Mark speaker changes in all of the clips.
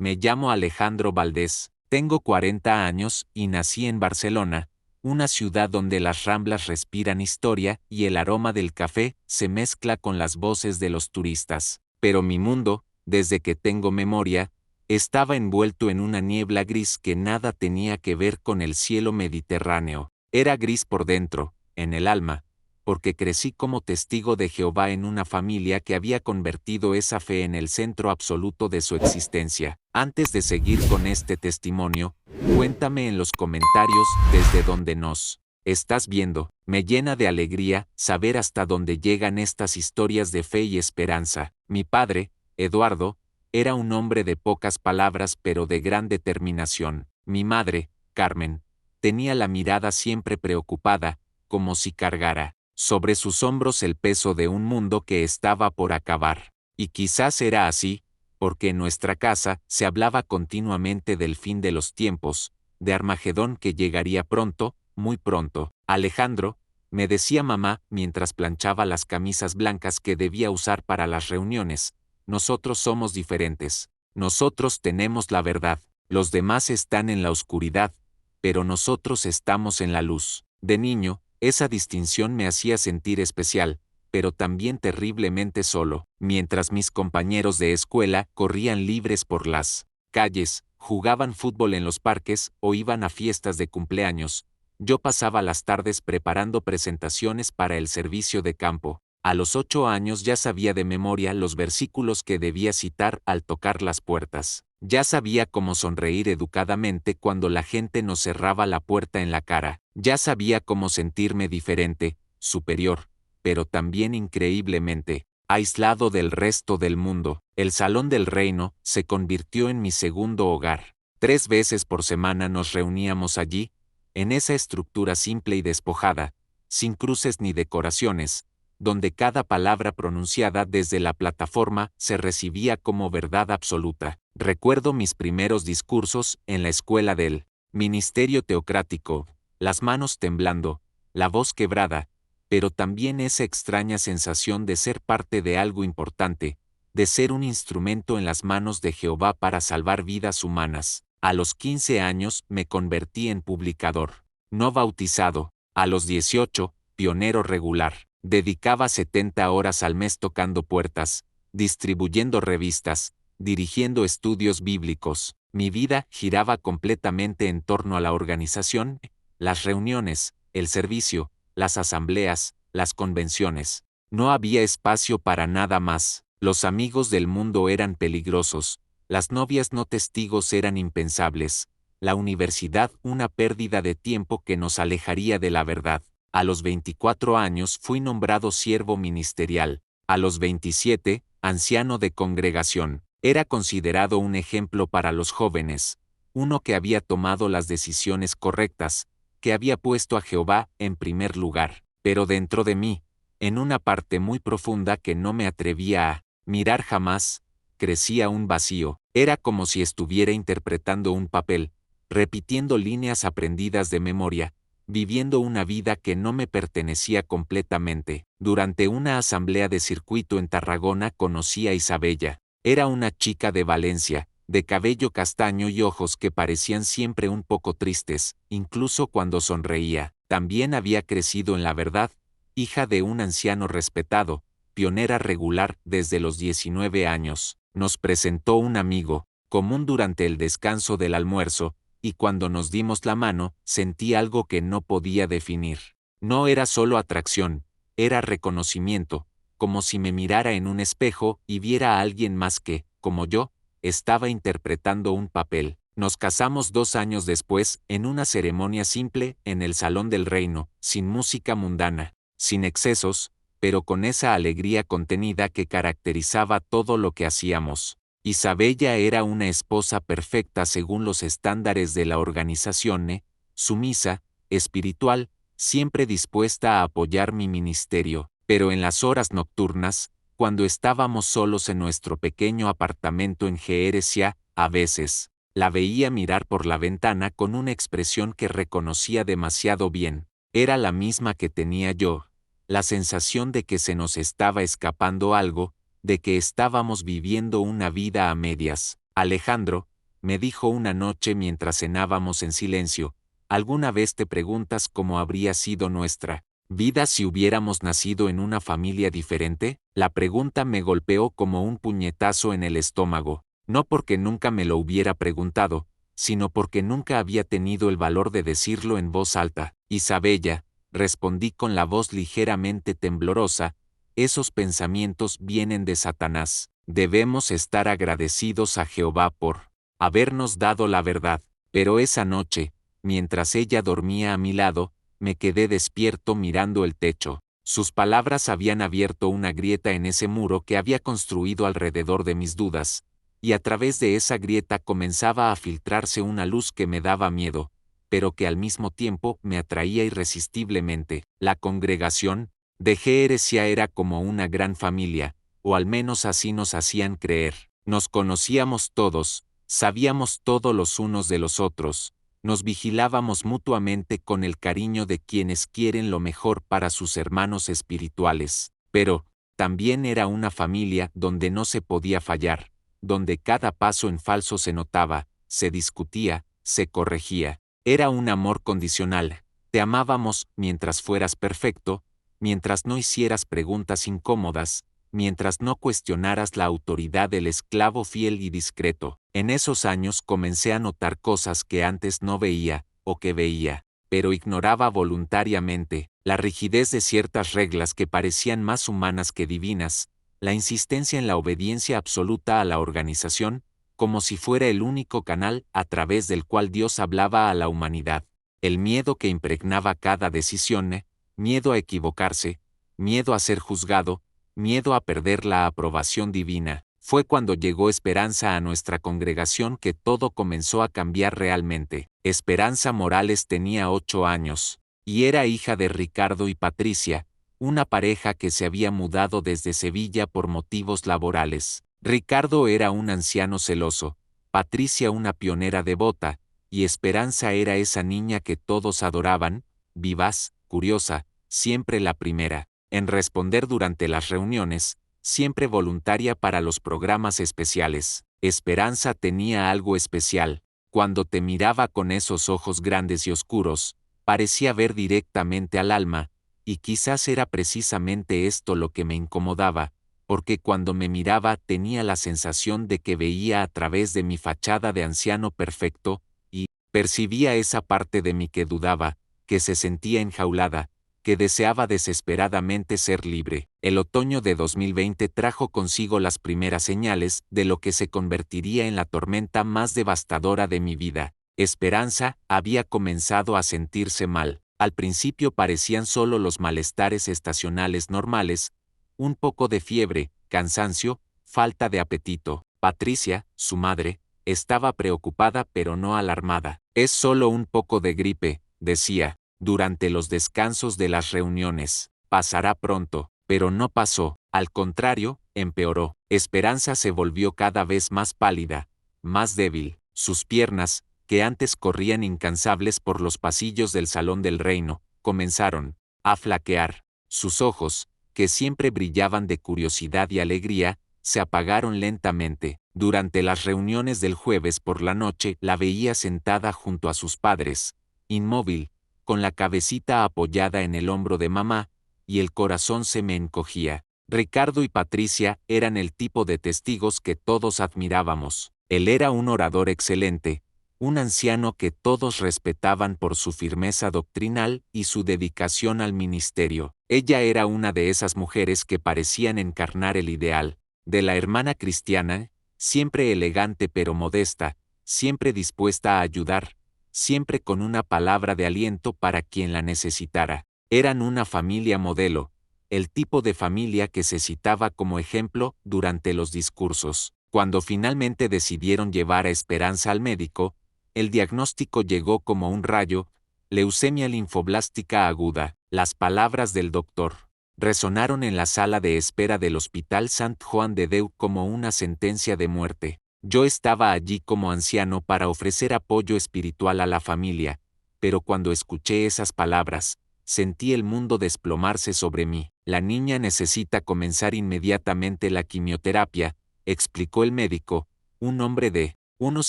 Speaker 1: Me llamo Alejandro Valdés, tengo 40 años y nací en Barcelona, una ciudad donde las ramblas respiran historia y el aroma del café se mezcla con las voces de los turistas. Pero mi mundo, desde que tengo memoria, estaba envuelto en una niebla gris que nada tenía que ver con el cielo mediterráneo. Era gris por dentro, en el alma, porque crecí como testigo de Jehová en una familia que había convertido esa fe en el centro absoluto de su existencia. Antes de seguir con este testimonio, cuéntame en los comentarios desde donde nos estás viendo. Me llena de alegría saber hasta dónde llegan estas historias de fe y esperanza. Mi padre, Eduardo, era un hombre de pocas palabras pero de gran determinación. Mi madre, Carmen, tenía la mirada siempre preocupada, como si cargara sobre sus hombros el peso de un mundo que estaba por acabar. Y quizás era así, porque en nuestra casa se hablaba continuamente del fin de los tiempos, de Armagedón que llegaría pronto, muy pronto. Alejandro, me decía mamá mientras planchaba las camisas blancas que debía usar para las reuniones, nosotros somos diferentes. Nosotros tenemos la verdad. Los demás están en la oscuridad, pero nosotros estamos en la luz. De niño, esa distinción me hacía sentir especial, pero también terriblemente solo. Mientras mis compañeros de escuela corrían libres por las calles, jugaban fútbol en los parques o iban a fiestas de cumpleaños, yo pasaba las tardes preparando presentaciones para el servicio de campo. A los 8 años ya sabía de memoria los versículos que debía citar al tocar las puertas. Ya sabía cómo sonreír educadamente cuando la gente nos cerraba la puerta en la cara. Ya sabía cómo sentirme diferente, superior, pero también increíblemente aislado del resto del mundo. El Salón del Reino se convirtió en mi segundo hogar. 3 veces por semana nos reuníamos allí, en esa estructura simple y despojada, sin cruces ni decoraciones, donde cada palabra pronunciada desde la plataforma se recibía como verdad absoluta. Recuerdo mis primeros discursos en la escuela del ministerio teocrático, las manos temblando, la voz quebrada, pero también esa extraña sensación de ser parte de algo importante, de ser un instrumento en las manos de Jehová para salvar vidas humanas. A los 15 años me convertí en publicador, no bautizado. A los 18, pionero regular. Dedicaba 70 horas al mes tocando puertas, distribuyendo revistas, dirigiendo estudios bíblicos. Mi vida giraba completamente en torno a la organización, las reuniones, el servicio, las asambleas, las convenciones. No había espacio para nada más. Los amigos del mundo eran peligrosos, las novias no testigos eran impensables, la universidad una pérdida de tiempo que nos alejaría de la verdad. A los 24 años fui nombrado siervo ministerial. A los 27, anciano de congregación. Era considerado un ejemplo para los jóvenes, uno que había tomado las decisiones correctas, que había puesto a Jehová en primer lugar. Pero dentro de mí, en una parte muy profunda que no me atrevía a mirar jamás, crecía un vacío. Era como si estuviera interpretando un papel, repitiendo líneas aprendidas de memoria, viviendo una vida que no me pertenecía completamente. Durante una asamblea de circuito en Tarragona conocí a Isabella. Era una chica de Valencia, de cabello castaño y ojos que parecían siempre un poco tristes, incluso cuando sonreía. También había crecido en la verdad, hija de un anciano respetado, pionera regular desde los 19 años. Nos presentó un amigo, común durante el descanso del almuerzo, y cuando nos dimos la mano, sentí algo que no podía definir. No era solo atracción, era reconocimiento, como si me mirara en un espejo y viera a alguien más que, como yo, estaba interpretando un papel. Nos casamos 2 años después, en una ceremonia simple, en el Salón del Reino, sin música mundana, sin excesos, pero con esa alegría contenida que caracterizaba todo lo que hacíamos. Isabella era una esposa perfecta según los estándares de la organización, sumisa, espiritual, siempre dispuesta a apoyar mi ministerio, pero en las horas nocturnas, cuando estábamos solos en nuestro pequeño apartamento en Geresia, a veces, la veía mirar por la ventana con una expresión que reconocía demasiado bien. Era la misma que tenía yo, la sensación de que se nos estaba escapando algo, de que estábamos viviendo una vida a medias. Alejandro, me dijo una noche mientras cenábamos en silencio, ¿alguna vez te preguntas cómo habría sido nuestra vida si hubiéramos nacido en una familia diferente? La pregunta me golpeó como un puñetazo en el estómago, no porque nunca me lo hubiera preguntado, sino porque nunca había tenido el valor de decirlo en voz alta. Isabella, respondí con la voz ligeramente temblorosa, esos pensamientos vienen de Satanás. Debemos estar agradecidos a Jehová por habernos dado la verdad. Pero esa noche, mientras ella dormía a mi lado, me quedé despierto mirando el techo. Sus palabras habían abierto una grieta en ese muro que había construido alrededor de mis dudas, y a través de esa grieta comenzaba a filtrarse una luz que me daba miedo, pero que al mismo tiempo me atraía irresistiblemente. La congregación de Heresia era como una gran familia, o al menos así nos hacían creer. Nos conocíamos todos, sabíamos todo los unos de los otros, nos vigilábamos mutuamente con el cariño de quienes quieren lo mejor para sus hermanos espirituales. Pero, también era una familia donde no se podía fallar, donde cada paso en falso se notaba, se discutía, se corregía. Era un amor condicional. Te amábamos mientras fueras perfecto, mientras no hicieras preguntas incómodas, mientras no cuestionaras la autoridad del esclavo fiel y discreto. En esos años comencé a notar cosas que antes no veía, o que veía, pero ignoraba voluntariamente: la rigidez de ciertas reglas que parecían más humanas que divinas, la insistencia en la obediencia absoluta a la organización, como si fuera el único canal a través del cual Dios hablaba a la humanidad, el miedo que impregnaba cada decisión, miedo a equivocarse, miedo a ser juzgado, miedo a perder la aprobación divina. Fue cuando llegó Esperanza a nuestra congregación que todo comenzó a cambiar realmente. Esperanza Morales tenía 8 años, y era hija de Ricardo y Patricia, una pareja que se había mudado desde Sevilla por motivos laborales. Ricardo era un anciano celoso, Patricia una pionera devota, y Esperanza era esa niña que todos adoraban, vivaz, curiosa, siempre la primera en responder durante las reuniones, siempre voluntaria para los programas especiales. Esperanza tenía algo especial. Cuando te miraba con esos ojos grandes y oscuros, parecía ver directamente al alma, y quizás era precisamente esto lo que me incomodaba, porque cuando me miraba tenía la sensación de que veía a través de mi fachada de anciano perfecto, y percibía esa parte de mí que dudaba, que se sentía enjaulada, que deseaba desesperadamente ser libre. El otoño de 2020 trajo consigo las primeras señales de lo que se convertiría en la tormenta más devastadora de mi vida. Esperanza había comenzado a sentirse mal. Al principio parecían solo los malestares estacionales normales, un poco de fiebre, cansancio, falta de apetito. Patricia, su madre, estaba preocupada pero no alarmada. Es solo un poco de gripe, decía, durante los descansos de las reuniones. Pasará pronto, pero no pasó. Al contrario, empeoró. Esperanza se volvió cada vez más pálida, más débil. Sus piernas, que antes corrían incansables por los pasillos del Salón del Reino, comenzaron a flaquear. Sus ojos, que siempre brillaban de curiosidad y alegría, se apagaron lentamente. Durante las reuniones del jueves por la noche la veía sentada junto a sus padres, inmóvil, con la cabecita apoyada en el hombro de mamá, y el corazón se me encogía. Ricardo y Patricia eran el tipo de testigos que todos admirábamos. Él era un orador excelente, un anciano que todos respetaban por su firmeza doctrinal y su dedicación al ministerio. Ella era una de esas mujeres que parecían encarnar el ideal de la hermana cristiana, siempre elegante pero modesta, siempre dispuesta a ayudar, siempre con una palabra de aliento para quien la necesitara. Eran una familia modelo, el tipo de familia que se citaba como ejemplo durante los discursos. Cuando finalmente decidieron llevar a Esperanza al médico, el diagnóstico llegó como un rayo: leucemia linfoblástica aguda. Las palabras del doctor resonaron en la sala de espera del Hospital Sant Juan de Déu como una sentencia de muerte. Yo estaba allí como anciano para ofrecer apoyo espiritual a la familia, pero cuando escuché esas palabras, sentí el mundo desplomarse sobre mí. La niña necesita comenzar inmediatamente la quimioterapia, explicó el médico, un hombre de unos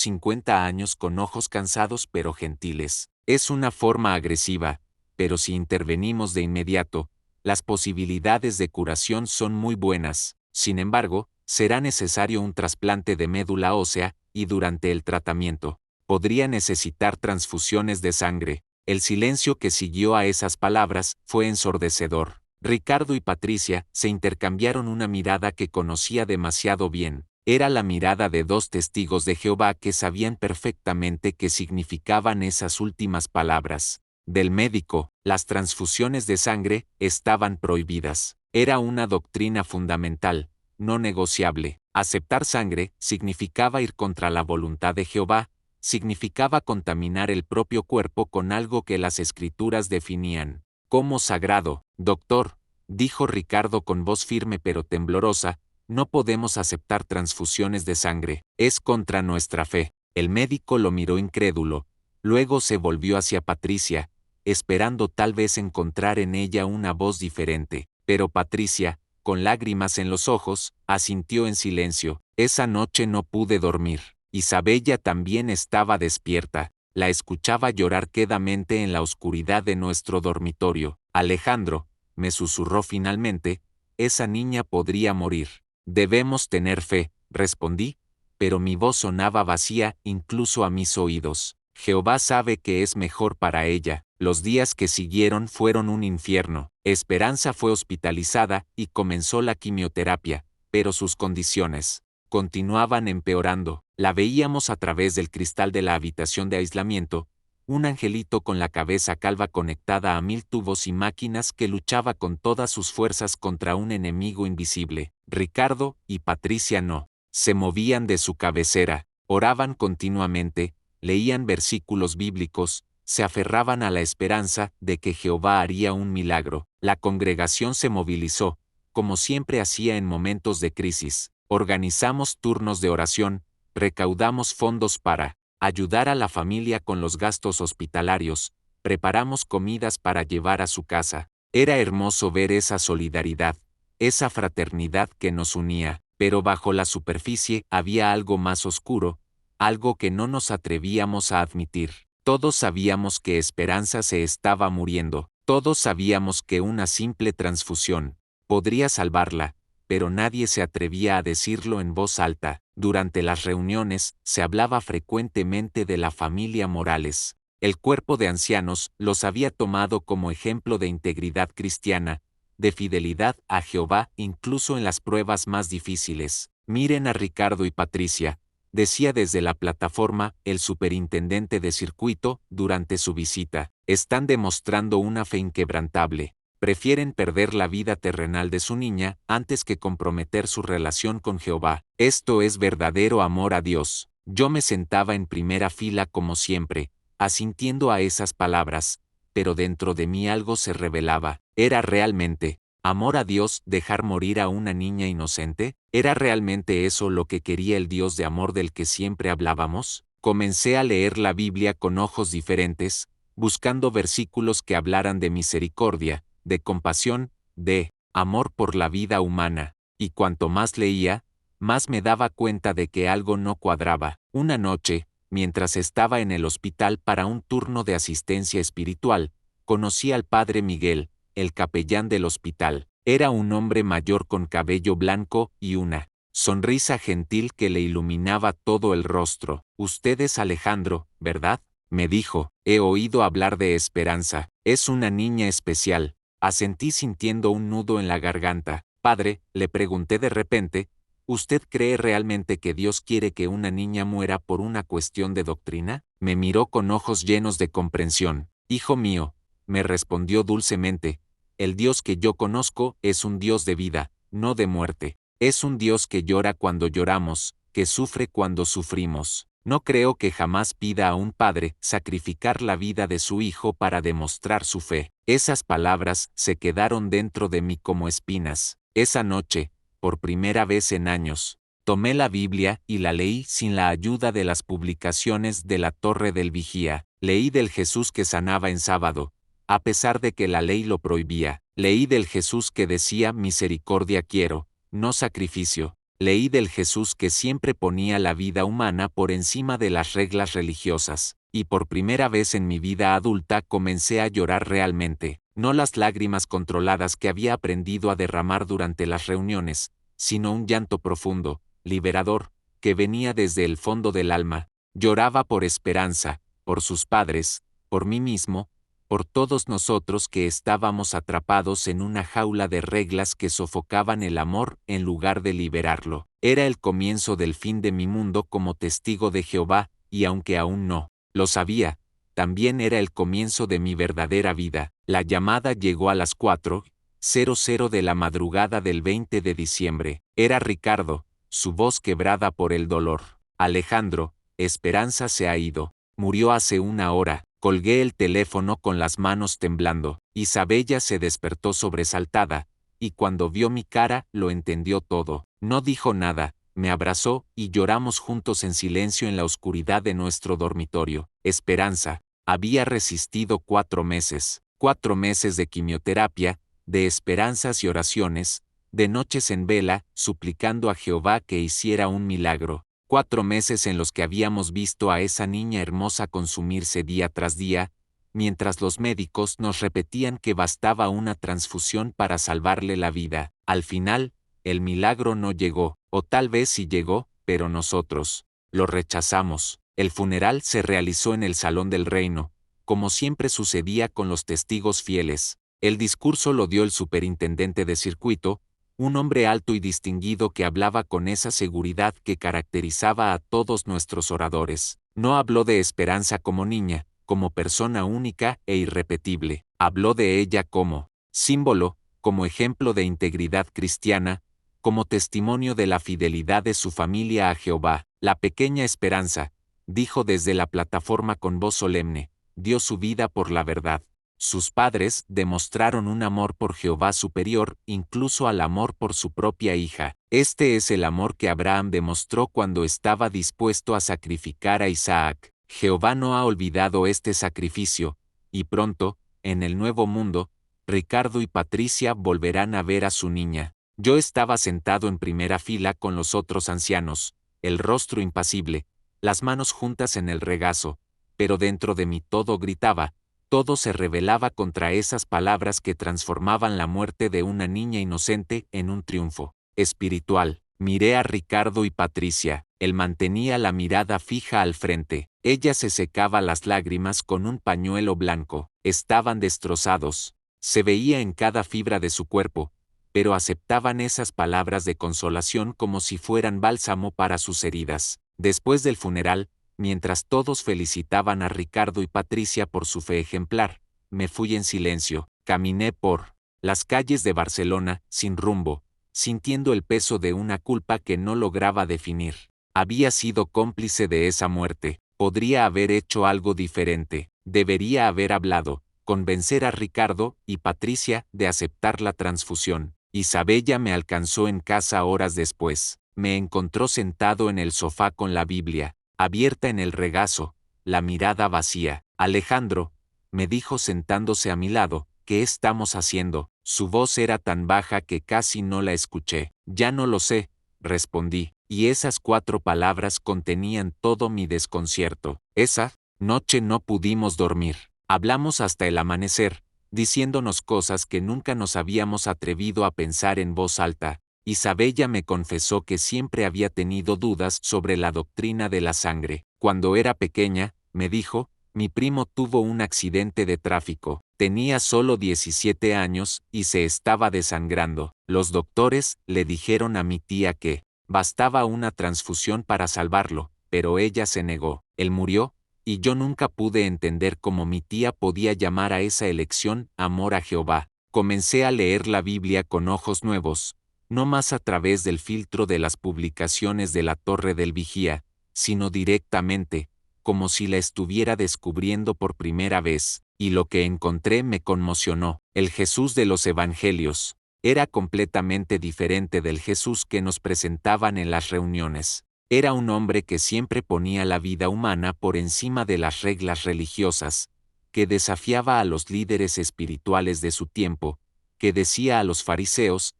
Speaker 1: 50 años con ojos cansados pero gentiles. Es una forma agresiva, pero si intervenimos de inmediato, las posibilidades de curación son muy buenas. Sin embargo, será necesario un trasplante de médula ósea, y durante el tratamiento, podría necesitar transfusiones de sangre. El silencio que siguió a esas palabras fue ensordecedor. Ricardo y Patricia se intercambiaron una mirada que conocía demasiado bien. Era la mirada de dos testigos de Jehová que sabían perfectamente qué significaban esas últimas palabras. Del médico, las transfusiones de sangre estaban prohibidas. Era una doctrina fundamental, no negociable. Aceptar sangre significaba ir contra la voluntad de Jehová, significaba contaminar el propio cuerpo con algo que las escrituras definían como sagrado. Doctor, dijo Ricardo con voz firme pero temblorosa, no podemos aceptar transfusiones de sangre, es contra nuestra fe. El médico lo miró incrédulo, luego se volvió hacia Patricia, esperando tal vez encontrar en ella una voz diferente, pero Patricia, con lágrimas en los ojos, asintió en silencio. Esa noche no pude dormir. Isabella también estaba despierta. La escuchaba llorar quedamente en la oscuridad de nuestro dormitorio. Alejandro, me susurró finalmente, esa niña podría morir. Debemos tener fe, respondí, pero mi voz sonaba vacía incluso a mis oídos. Jehová sabe que es mejor para ella. Los días que siguieron fueron un infierno. Esperanza fue hospitalizada y comenzó la quimioterapia, pero sus condiciones continuaban empeorando. La veíamos a través del cristal de la habitación de aislamiento, un angelito con la cabeza calva conectada a 1000 tubos y máquinas que luchaba con todas sus fuerzas contra un enemigo invisible. Ricardo y Patricia no se movían de su cabecera, oraban continuamente, leían versículos bíblicos, se aferraban a la esperanza de que Jehová haría un milagro. La congregación se movilizó, como siempre hacía en momentos de crisis. Organizamos turnos de oración, recaudamos fondos para ayudar a la familia con los gastos hospitalarios, preparamos comidas para llevar a su casa. Era hermoso ver esa solidaridad, esa fraternidad que nos unía, pero bajo la superficie había algo más oscuro, algo que no nos atrevíamos a admitir. Todos sabíamos que Esperanza se estaba muriendo, todos sabíamos que una simple transfusión podría salvarla, pero nadie se atrevía a decirlo en voz alta. Durante las reuniones, se hablaba frecuentemente de la familia Morales. El cuerpo de ancianos los había tomado como ejemplo de integridad cristiana, de fidelidad a Jehová incluso en las pruebas más difíciles. Miren a Ricardo y Patricia, decía desde la plataforma el superintendente de circuito durante su visita. Están demostrando una fe inquebrantable. Prefieren perder la vida terrenal de su niña antes que comprometer su relación con Jehová. Esto es verdadero amor a Dios. Yo me sentaba en primera fila como siempre, asintiendo a esas palabras, pero dentro de mí algo se revelaba. ¿Era realmente amor a Dios dejar morir a una niña inocente? ¿Era realmente eso lo que quería el Dios de amor del que siempre hablábamos? Comencé a leer la Biblia con ojos diferentes, buscando versículos que hablaran de misericordia, de compasión, de amor por la vida humana, y cuanto más leía, más me daba cuenta de que algo no cuadraba. Una noche, mientras estaba en el hospital para un turno de asistencia espiritual, conocí al padre Miguel, el capellán del hospital. Era un hombre mayor con cabello blanco y una sonrisa gentil que le iluminaba todo el rostro. Usted es Alejandro, ¿verdad?, me dijo. He oído hablar de Esperanza. Es una niña especial. Asentí sintiendo un nudo en la garganta. Padre, le pregunté de repente, ¿usted cree realmente que Dios quiere que una niña muera por una cuestión de doctrina? Me miró con ojos llenos de comprensión. Hijo mío, me respondió dulcemente, el Dios que yo conozco es un Dios de vida, no de muerte. Es un Dios que llora cuando lloramos, que sufre cuando sufrimos. No creo que jamás pida a un padre sacrificar la vida de su hijo para demostrar su fe. Esas palabras se quedaron dentro de mí como espinas. Esa noche, por primera vez en años, tomé la Biblia y la leí sin la ayuda de las publicaciones de la Torre del Vigía. Leí del Jesús que sanaba en sábado, a pesar de que la ley lo prohibía. Leí del Jesús que decía misericordia quiero, no sacrificio. Leí del Jesús que siempre ponía la vida humana por encima de las reglas religiosas, y por primera vez en mi vida adulta comencé a llorar realmente, no las lágrimas controladas que había aprendido a derramar durante las reuniones, sino un llanto profundo, liberador, que venía desde el fondo del alma. Lloraba por esperanza, por sus padres, por mí mismo, por todos nosotros que estábamos atrapados en una jaula de reglas que sofocaban el amor en lugar de liberarlo. Era el comienzo del fin de mi mundo como testigo de Jehová, y aunque aún no lo sabía, también era el comienzo de mi verdadera vida. La llamada llegó a las 4:00 de la madrugada del 20 de diciembre. Era Ricardo, su voz quebrada por el dolor. Alejandro, Esperanza se ha ido. Murió hace una hora. Colgué el teléfono con las manos temblando. Isabella se despertó sobresaltada, y cuando vio mi cara lo entendió todo. No dijo nada, me abrazó y lloramos juntos en silencio en la oscuridad de nuestro dormitorio. Esperanza había resistido 4 meses. 4 meses de quimioterapia, de esperanzas y oraciones, de noches en vela, suplicando a Jehová que hiciera un milagro. 4 meses en los que habíamos visto a esa niña hermosa consumirse día tras día, mientras los médicos nos repetían que bastaba una transfusión para salvarle la vida. Al final, el milagro no llegó, o tal vez sí llegó, pero nosotros lo rechazamos. El funeral se realizó en el Salón del Reino, como siempre sucedía con los testigos fieles. El discurso lo dio el superintendente de circuito, un hombre alto y distinguido que hablaba con esa seguridad que caracterizaba a todos nuestros oradores. No habló de Esperanza como niña, como persona única e irrepetible. Habló de ella como símbolo, como ejemplo de integridad cristiana, como testimonio de la fidelidad de su familia a Jehová. La pequeña Esperanza, dijo desde la plataforma con voz solemne, dio su vida por la verdad. Sus padres demostraron un amor por Jehová superior incluso al amor por su propia hija. Este es el amor que Abraham demostró cuando estaba dispuesto a sacrificar a Isaac. Jehová no ha olvidado este sacrificio, y pronto, en el nuevo mundo, Ricardo y Patricia volverán a ver a su niña. Yo estaba sentado en primera fila con los otros ancianos, el rostro impasible, las manos juntas en el regazo, pero dentro de mí todo gritaba. Todo se rebelaba contra esas palabras que transformaban la muerte de una niña inocente en un triunfo espiritual. Miré a Ricardo y Patricia. Él mantenía la mirada fija al frente. Ella se secaba las lágrimas con un pañuelo blanco. Estaban destrozados. Se veía en cada fibra de su cuerpo, pero aceptaban esas palabras de consolación como si fueran bálsamo para sus heridas. Después del funeral, mientras todos felicitaban a Ricardo y Patricia por su fe ejemplar, me fui en silencio. Caminé por las calles de Barcelona, sin rumbo, sintiendo el peso de una culpa que no lograba definir. Había sido cómplice de esa muerte. Podría haber hecho algo diferente. Debería haber hablado, convencer a Ricardo y Patricia de aceptar la transfusión. Isabella me alcanzó en casa horas después. Me encontró sentado en el sofá con la Biblia abierta en el regazo, la mirada vacía. Alejandro, me dijo sentándose a mi lado, ¿qué estamos haciendo? Su voz era tan baja que casi no la escuché. Ya no lo sé, respondí, y esas 4 palabras contenían todo mi desconcierto. Esa noche no pudimos dormir. Hablamos hasta el amanecer, diciéndonos cosas que nunca nos habíamos atrevido a pensar en voz alta. Isabella me confesó que siempre había tenido dudas sobre la doctrina de la sangre. Cuando era pequeña, me dijo, mi primo tuvo un accidente de tráfico. Tenía solo 17 años y se estaba desangrando. Los doctores le dijeron a mi tía que bastaba una transfusión para salvarlo, pero ella se negó. Él murió, y yo nunca pude entender cómo mi tía podía llamar a esa elección amor a Jehová. Comencé a leer la Biblia con ojos nuevos, no más a través del filtro de las publicaciones de la Torre del Vigía, sino directamente, como si la estuviera descubriendo por primera vez, y lo que encontré me conmocionó. El Jesús de los Evangelios era completamente diferente del Jesús que nos presentaban en las reuniones. Era un hombre que siempre ponía la vida humana por encima de las reglas religiosas, que desafiaba a los líderes espirituales de su tiempo, que decía a los fariseos,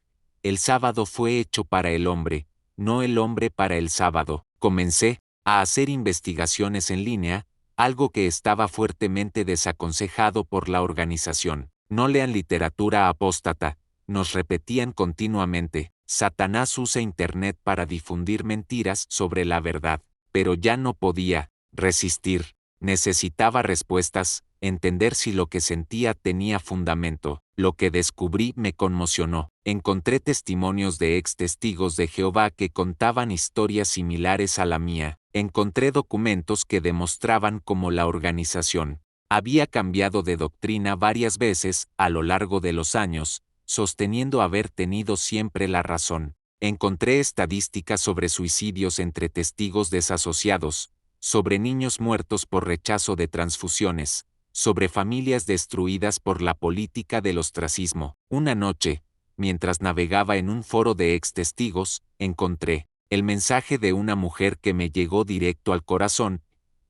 Speaker 1: el sábado fue hecho para el hombre, no el hombre para el sábado. Comencé a hacer investigaciones en línea, algo que estaba fuertemente desaconsejado por la organización. No lean literatura apóstata, nos repetían continuamente. Satanás usa Internet para difundir mentiras sobre la verdad, pero ya no podía resistir. Necesitaba respuestas, entender si lo que sentía tenía fundamento. Lo que descubrí me conmocionó. Encontré testimonios de ex testigos de Jehová que contaban historias similares a la mía. Encontré documentos que demostraban cómo la organización había cambiado de doctrina varias veces a lo largo de los años, sosteniendo haber tenido siempre la razón. Encontré estadísticas sobre suicidios entre testigos desasociados, sobre niños muertos por rechazo de transfusiones, sobre familias destruidas por la política del ostracismo. Una noche, mientras navegaba en un foro de ex testigos, encontré el mensaje de una mujer que me llegó directo al corazón.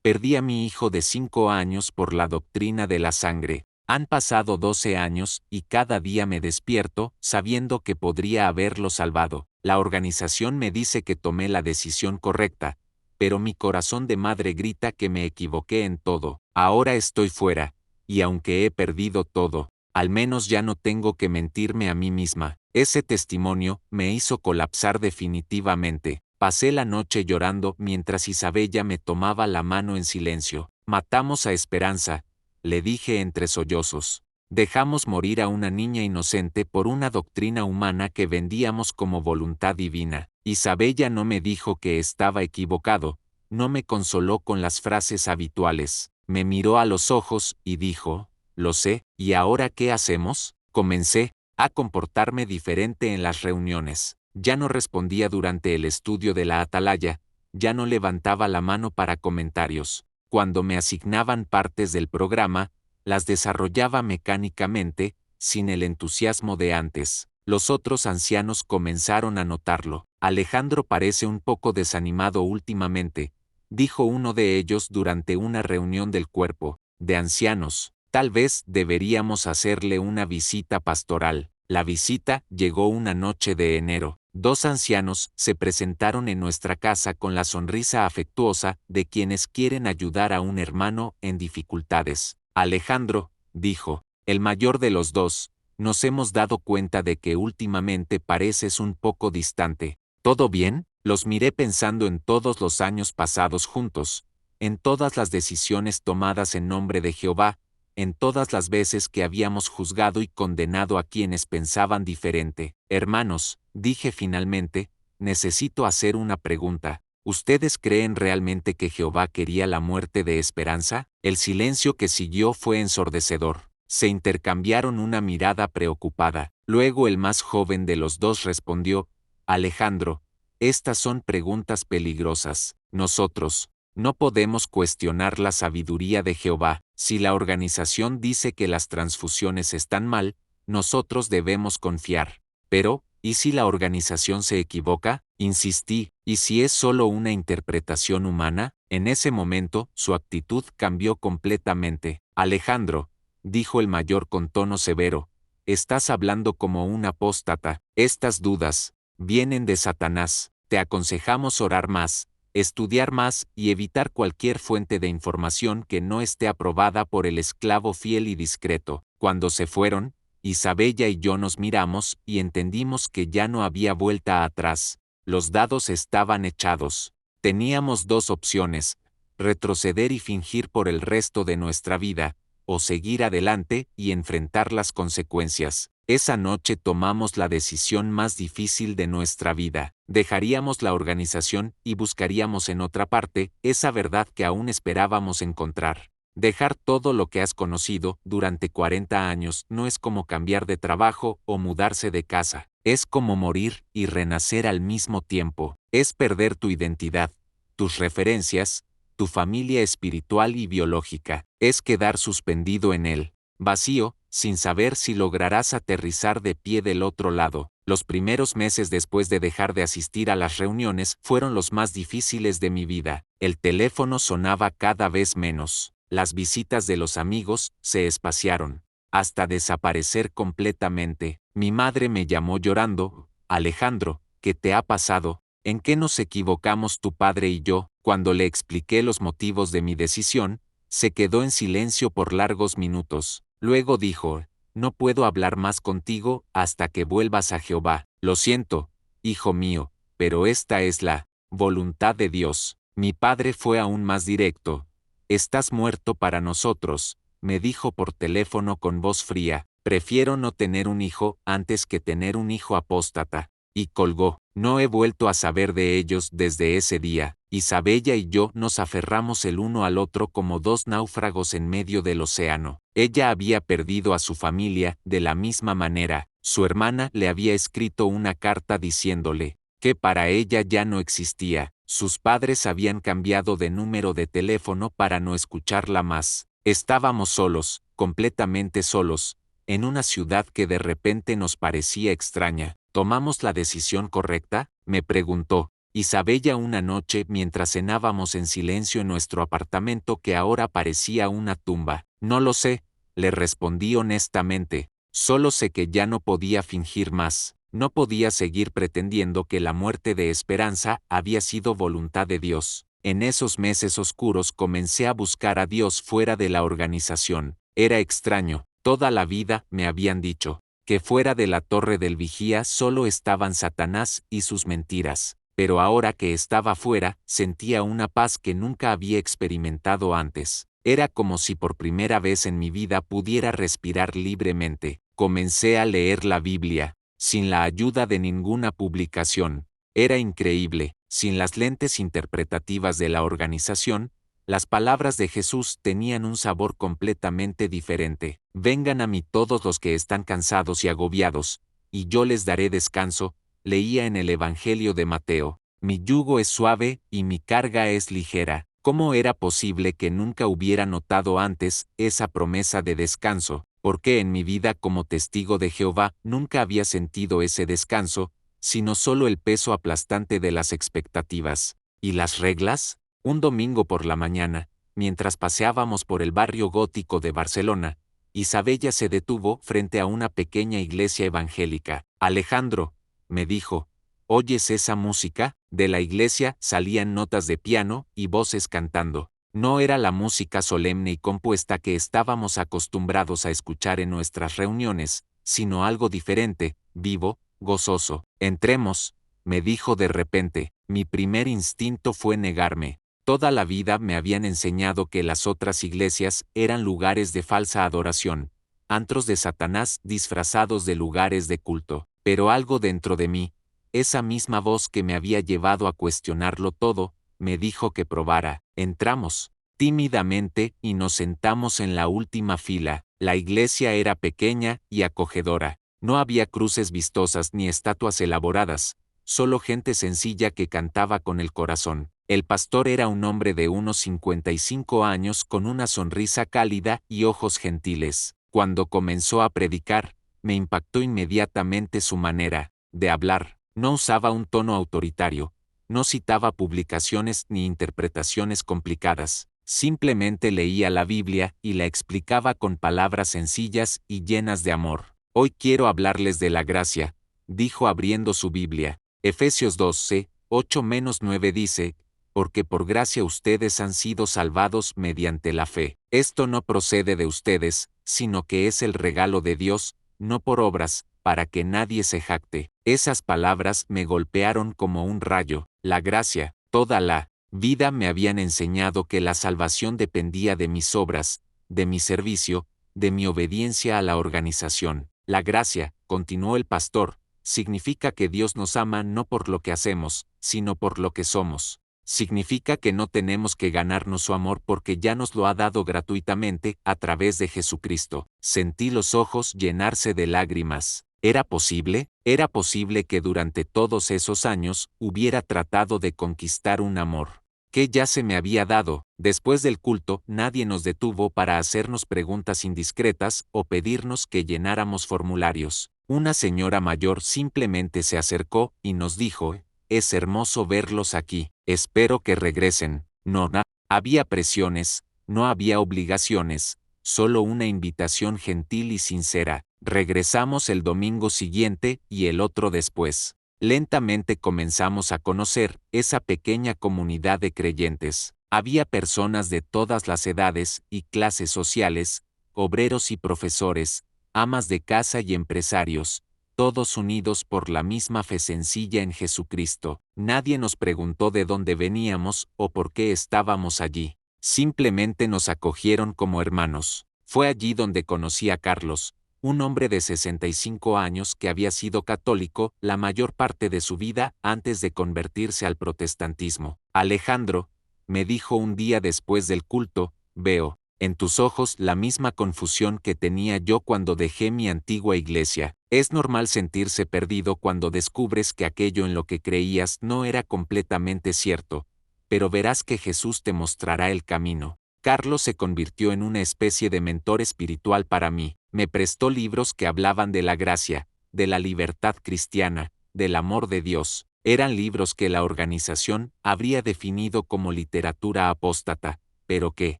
Speaker 1: Perdí a mi hijo de 5 años por la doctrina de la sangre. Han pasado 12 años y cada día me despierto sabiendo que podría haberlo salvado. La organización me dice que tomé la decisión correcta, pero mi corazón de madre grita que me equivoqué en todo. Ahora estoy fuera, y aunque he perdido todo, al menos ya no tengo que mentirme a mí misma. Ese testimonio me hizo colapsar definitivamente. Pasé la noche llorando mientras Isabella me tomaba la mano en silencio. Matamos a Esperanza, le dije entre sollozos. Dejamos morir a una niña inocente por una doctrina humana que vendíamos como voluntad divina. Isabella no me dijo que estaba equivocado, no me consoló con las frases habituales. Me miró a los ojos y dijo, lo sé, ¿y ahora qué hacemos? Comencé a comportarme diferente en las reuniones. Ya no respondía durante el estudio de la atalaya, ya no levantaba la mano para comentarios. Cuando me asignaban partes del programa, las desarrollaba mecánicamente, sin el entusiasmo de antes. Los otros ancianos comenzaron a notarlo. Alejandro parece un poco desanimado últimamente, dijo uno de ellos durante una reunión del cuerpo de ancianos. Tal vez deberíamos hacerle una visita pastoral. La visita llegó una noche de enero. 2 ancianos se presentaron en nuestra casa con la sonrisa afectuosa de quienes quieren ayudar a un hermano en dificultades. Alejandro, dijo, el mayor de los dos, nos hemos dado cuenta de que últimamente pareces un poco distante. ¿Todo bien? Los miré pensando en todos los años pasados juntos, en todas las decisiones tomadas en nombre de Jehová, en todas las veces que habíamos juzgado y condenado a quienes pensaban diferente. Hermanos, dije finalmente, necesito hacer una pregunta. ¿Ustedes creen realmente que Jehová quería la muerte de Esperanza? El silencio que siguió fue ensordecedor. Se intercambiaron una mirada preocupada. Luego el más joven de los dos respondió, Alejandro, estas son preguntas peligrosas. Nosotros no podemos cuestionar la sabiduría de Jehová. Si la organización dice que las transfusiones están mal, nosotros debemos confiar. Pero, ¿y si la organización se equivoca? Insistí, ¿y si es solo una interpretación humana? En ese momento, su actitud cambió completamente. Alejandro, dijo el mayor con tono severo, estás hablando como un apóstata. Estas dudas vienen de Satanás. Te aconsejamos orar más, estudiar más y evitar cualquier fuente de información que no esté aprobada por el esclavo fiel y discreto. Cuando se fueron, Isabella y yo nos miramos y entendimos que ya no había vuelta atrás. Los dados estaban echados. Teníamos 2 opciones: retroceder y fingir por el resto de nuestra vida, o seguir adelante y enfrentar las consecuencias. Esa noche tomamos la decisión más difícil de nuestra vida. Dejaríamos la organización y buscaríamos en otra parte esa verdad que aún esperábamos encontrar. Dejar todo lo que has conocido durante 40 años no es como cambiar de trabajo o mudarse de casa. Es como morir y renacer al mismo tiempo. Es perder tu identidad, tus referencias, tu familia espiritual y biológica. Es quedar suspendido en el vacío, sin saber si lograrás aterrizar de pie del otro lado. Los primeros meses después de dejar de asistir a las reuniones fueron los más difíciles de mi vida. El teléfono sonaba cada vez menos. Las visitas de los amigos se espaciaron, hasta desaparecer completamente. Mi madre me llamó llorando, Alejandro, ¿qué te ha pasado? ¿En qué nos equivocamos tu padre y yo? Cuando le expliqué los motivos de mi decisión, se quedó en silencio por largos minutos. Luego dijo, no puedo hablar más contigo hasta que vuelvas a Jehová. Lo siento, hijo mío, pero esta es la voluntad de Dios. Mi padre fue aún más directo. Estás muerto para nosotros, me dijo por teléfono con voz fría. Prefiero no tener un hijo antes que tener un hijo apóstata. Y colgó. No he vuelto a saber de ellos desde ese día. Isabella y yo nos aferramos el uno al otro como dos náufragos en medio del océano. Ella había perdido a su familia de la misma manera. Su hermana le había escrito una carta diciéndole que para ella ya no existía. Sus padres habían cambiado de número de teléfono para no escucharla más. Estábamos solos, completamente solos, en una ciudad que de repente nos parecía extraña. ¿Tomamos la decisión correcta?, me preguntó Isabella una noche mientras cenábamos en silencio en nuestro apartamento que ahora parecía una tumba. No lo sé, le respondí honestamente. Solo sé que ya no podía fingir más. No podía seguir pretendiendo que la muerte de Esperanza había sido voluntad de Dios. En esos meses oscuros comencé a buscar a Dios fuera de la organización. Era extraño. Toda la vida me habían dicho que fuera de la torre del vigía solo estaban Satanás y sus mentiras, pero ahora que estaba fuera, sentía una paz que nunca había experimentado antes. Era como si por primera vez en mi vida pudiera respirar libremente. Comencé a leer la Biblia, sin la ayuda de ninguna publicación. Era increíble, sin las lentes interpretativas de la organización. Las palabras de Jesús tenían un sabor completamente diferente. Vengan a mí todos los que están cansados y agobiados, y yo les daré descanso, leía en el Evangelio de Mateo. Mi yugo es suave y mi carga es ligera. ¿Cómo era posible que nunca hubiera notado antes esa promesa de descanso? Porque en mi vida como testigo de Jehová nunca había sentido ese descanso, sino solo el peso aplastante de las expectativas. ¿Y las reglas? Un domingo por la mañana, mientras paseábamos por el barrio gótico de Barcelona, Isabella se detuvo frente a una pequeña iglesia evangélica. Alejandro, me dijo, ¿oyes esa música? De la iglesia salían notas de piano y voces cantando. No era la música solemne y compuesta que estábamos acostumbrados a escuchar en nuestras reuniones, sino algo diferente, vivo, gozoso. Entremos, me dijo de repente. Mi primer instinto fue negarme. Toda la vida me habían enseñado que las otras iglesias eran lugares de falsa adoración, antros de Satanás disfrazados de lugares de culto. Pero algo dentro de mí, esa misma voz que me había llevado a cuestionarlo todo, me dijo que probara. Entramos tímidamente y nos sentamos en la última fila. La iglesia era pequeña y acogedora. No había cruces vistosas ni estatuas elaboradas, solo gente sencilla que cantaba con el corazón. El pastor era un hombre de unos 55 años con una sonrisa cálida y ojos gentiles. Cuando comenzó a predicar, me impactó inmediatamente su manera de hablar. No usaba un tono autoritario, no citaba publicaciones ni interpretaciones complicadas. Simplemente leía la Biblia y la explicaba con palabras sencillas y llenas de amor. Hoy quiero hablarles de la gracia, dijo abriendo su Biblia. Efesios 12, 8-9 dice, porque por gracia ustedes han sido salvados mediante la fe. Esto no procede de ustedes, sino que es el regalo de Dios, no por obras, para que nadie se jacte. Esas palabras me golpearon como un rayo. La gracia, toda la vida me habían enseñado que la salvación dependía de mis obras, de mi servicio, de mi obediencia a la organización. La gracia, continuó el pastor, significa que Dios nos ama no por lo que hacemos, sino por lo que somos. Significa que no tenemos que ganarnos su amor porque ya nos lo ha dado gratuitamente a través de Jesucristo. Sentí los ojos llenarse de lágrimas. ¿Era posible? Era posible que durante todos esos años hubiera tratado de conquistar un amor que ya se me había dado. Después del culto, nadie nos detuvo para hacernos preguntas indiscretas o pedirnos que llenáramos formularios. Una señora mayor simplemente se acercó y nos dijo, es hermoso verlos aquí, espero que regresen. No, había presiones, no había obligaciones, solo una invitación gentil y sincera. Regresamos el domingo siguiente y el otro después. Lentamente comenzamos a conocer esa pequeña comunidad de creyentes. Había personas de todas las edades y clases sociales, obreros y profesores, amas de casa y empresarios, todos unidos por la misma fe sencilla en Jesucristo. Nadie nos preguntó de dónde veníamos o por qué estábamos allí. Simplemente nos acogieron como hermanos. Fue allí donde conocí a Carlos, un hombre de 65 años que había sido católico la mayor parte de su vida antes de convertirse al protestantismo. Alejandro, me dijo un día después del culto, veo en tus ojos la misma confusión que tenía yo cuando dejé mi antigua iglesia. Es normal sentirse perdido cuando descubres que aquello en lo que creías no era completamente cierto, pero verás que Jesús te mostrará el camino. Carlos se convirtió en una especie de mentor espiritual para mí. Me prestó libros que hablaban de la gracia, de la libertad cristiana, del amor de Dios. Eran libros que la organización habría definido como literatura apóstata, pero que,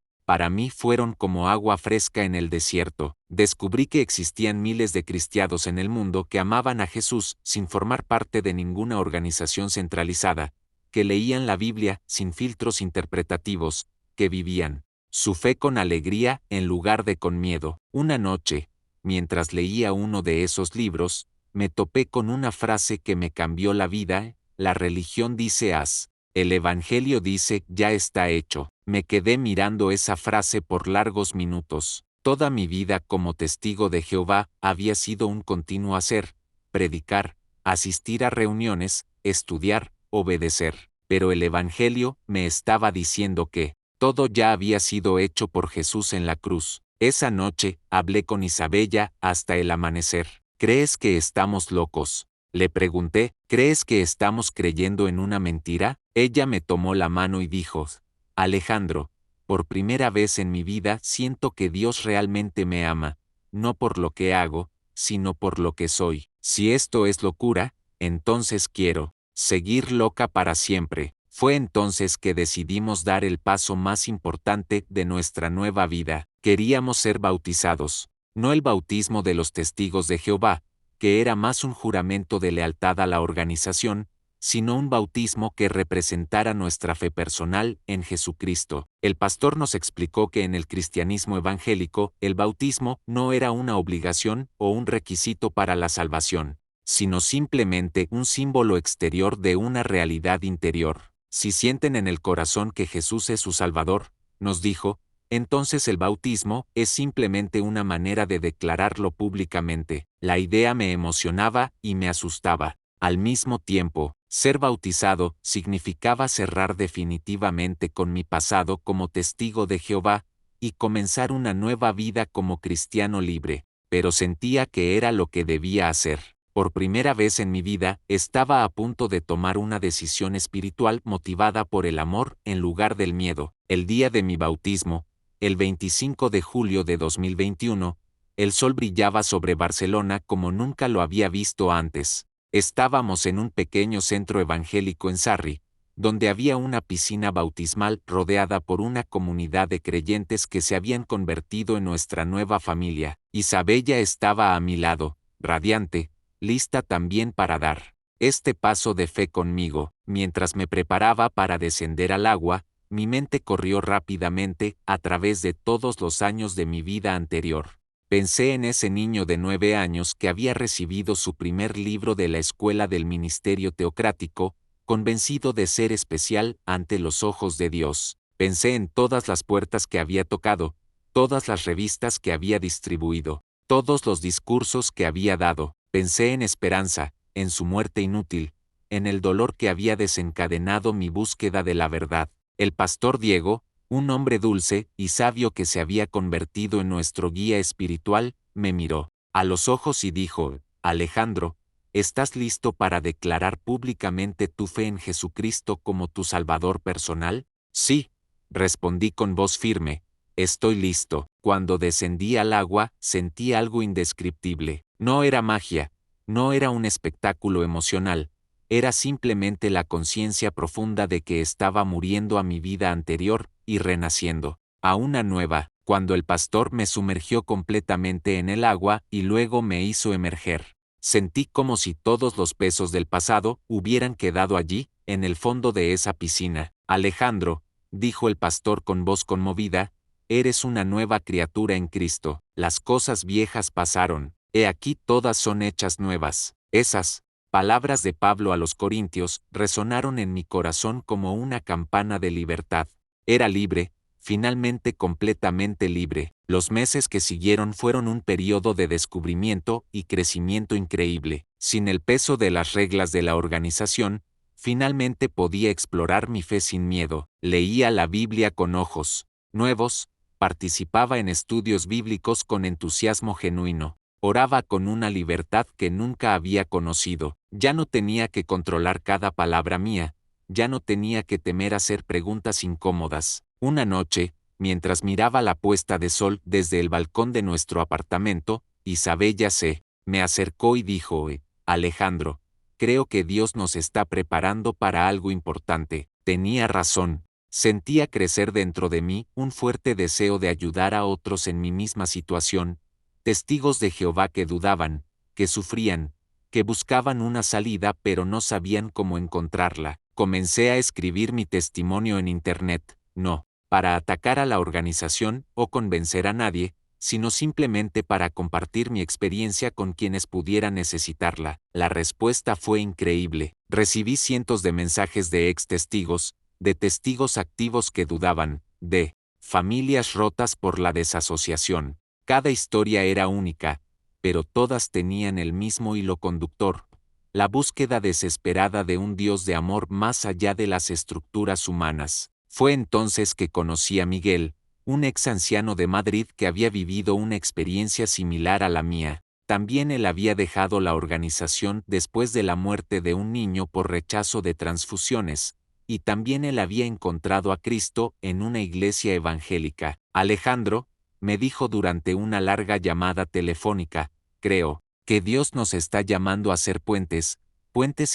Speaker 1: para mí fueron como agua fresca en el desierto. Descubrí que existían miles de cristianos en el mundo que amaban a Jesús sin formar parte de ninguna organización centralizada, que leían la Biblia sin filtros interpretativos, que vivían su fe con alegría en lugar de con miedo. Una noche, mientras leía uno de esos libros, me topé con una frase que me cambió la vida: la religión dice haz, el evangelio dice ya está hecho. Me quedé mirando esa frase por largos minutos. Toda mi vida como testigo de Jehová había sido un continuo hacer, predicar, asistir a reuniones, estudiar, obedecer. Pero el evangelio me estaba diciendo que todo ya había sido hecho por Jesús en la cruz. Esa noche, hablé con Isabella hasta el amanecer. ¿Crees que estamos locos?, le pregunté. ¿Crees que estamos creyendo en una mentira? Ella me tomó la mano y dijo: Alejandro, por primera vez en mi vida siento que Dios realmente me ama, no por lo que hago, sino por lo que soy. Si esto es locura, entonces quiero seguir loca para siempre. Fue entonces que decidimos dar el paso más importante de nuestra nueva vida. Queríamos ser bautizados, no el bautismo de los testigos de Jehová, que era más un juramento de lealtad a la organización, sino un bautismo que representara nuestra fe personal en Jesucristo. El pastor nos explicó que en el cristianismo evangélico, el bautismo no era una obligación o un requisito para la salvación, sino simplemente un símbolo exterior de una realidad interior. Si sienten en el corazón que Jesús es su Salvador, nos dijo, entonces el bautismo es simplemente una manera de declararlo públicamente. La idea me emocionaba y me asustaba. Al mismo tiempo, ser bautizado significaba cerrar definitivamente con mi pasado como testigo de Jehová y comenzar una nueva vida como cristiano libre, pero sentía que era lo que debía hacer. Por primera vez en mi vida, estaba a punto de tomar una decisión espiritual motivada por el amor en lugar del miedo. El día de mi bautismo, el 25 de julio de 2021, el sol brillaba sobre Barcelona como nunca lo había visto antes. Estábamos en un pequeño centro evangélico en Sarri, donde había una piscina bautismal rodeada por una comunidad de creyentes que se habían convertido en nuestra nueva familia. Isabella estaba a mi lado, radiante, lista también para dar este paso de fe conmigo. Mientras me preparaba para descender al agua, mi mente corrió rápidamente a través de todos los años de mi vida anterior. Pensé en ese niño de 9 años que había recibido su primer libro de la escuela del ministerio teocrático, convencido de ser especial ante los ojos de Dios. Pensé en todas las puertas que había tocado, todas las revistas que había distribuido, todos los discursos que había dado. Pensé en Esperanza, en su muerte inútil, en el dolor que había desencadenado mi búsqueda de la verdad. El pastor Diego, un hombre dulce y sabio que se había convertido en nuestro guía espiritual, me miró a los ojos y dijo: Alejandro, ¿estás listo para declarar públicamente tu fe en Jesucristo como tu Salvador personal? Sí, respondí con voz firme, estoy listo. Cuando descendí al agua, sentí algo indescriptible. No era magia, no era un espectáculo emocional, era simplemente la conciencia profunda de que estaba muriendo a mi vida anterior y renaciendo a una nueva. Cuando el pastor me sumergió completamente en el agua y luego me hizo emerger, Sentí como si todos los pesos del pasado hubieran quedado allí, en el fondo de esa piscina. Alejandro, dijo el pastor con voz conmovida, eres una nueva criatura en Cristo. Las cosas viejas pasaron, he aquí todas son hechas nuevas. Esas palabras de Pablo a los Corintios resonaron en mi corazón como una campana de libertad. Era libre, finalmente completamente libre. Los meses que siguieron fueron un periodo de descubrimiento y crecimiento increíble. Sin el peso de las reglas de la organización, finalmente podía explorar mi fe sin miedo. Leía la Biblia con ojos nuevos, participaba en estudios bíblicos con entusiasmo genuino. Oraba con una libertad que nunca había conocido. Ya no tenía que controlar cada palabra mía, ya no tenía que temer hacer preguntas incómodas. Una noche, mientras miraba la puesta de sol desde el balcón de nuestro apartamento, Isabella se me acercó y dijo, Alejandro, creo que Dios nos está preparando para algo importante. Tenía razón. Sentía crecer dentro de mí un fuerte deseo de ayudar a otros en mi misma situación, testigos de Jehová que dudaban, que sufrían, que buscaban una salida pero no sabían cómo encontrarla. Comencé a escribir mi testimonio en Internet, no para atacar a la organización o convencer a nadie, sino simplemente para compartir mi experiencia con quienes pudieran necesitarla. La respuesta fue increíble. Recibí cientos de mensajes de ex testigos, de testigos activos que dudaban, de familias rotas por la desasociación. Cada historia era única, pero todas tenían el mismo hilo conductor: la búsqueda desesperada de un Dios de amor más allá de las estructuras humanas. Fue entonces que conocí a Miguel, un ex anciano de Madrid que había vivido una experiencia similar a la mía. También él había dejado la organización después de la muerte de un niño por rechazo de transfusiones, y también él había encontrado a Cristo en una iglesia evangélica. Alejandro, me dijo durante una larga llamada telefónica, creo que Dios nos está llamando a ser puentes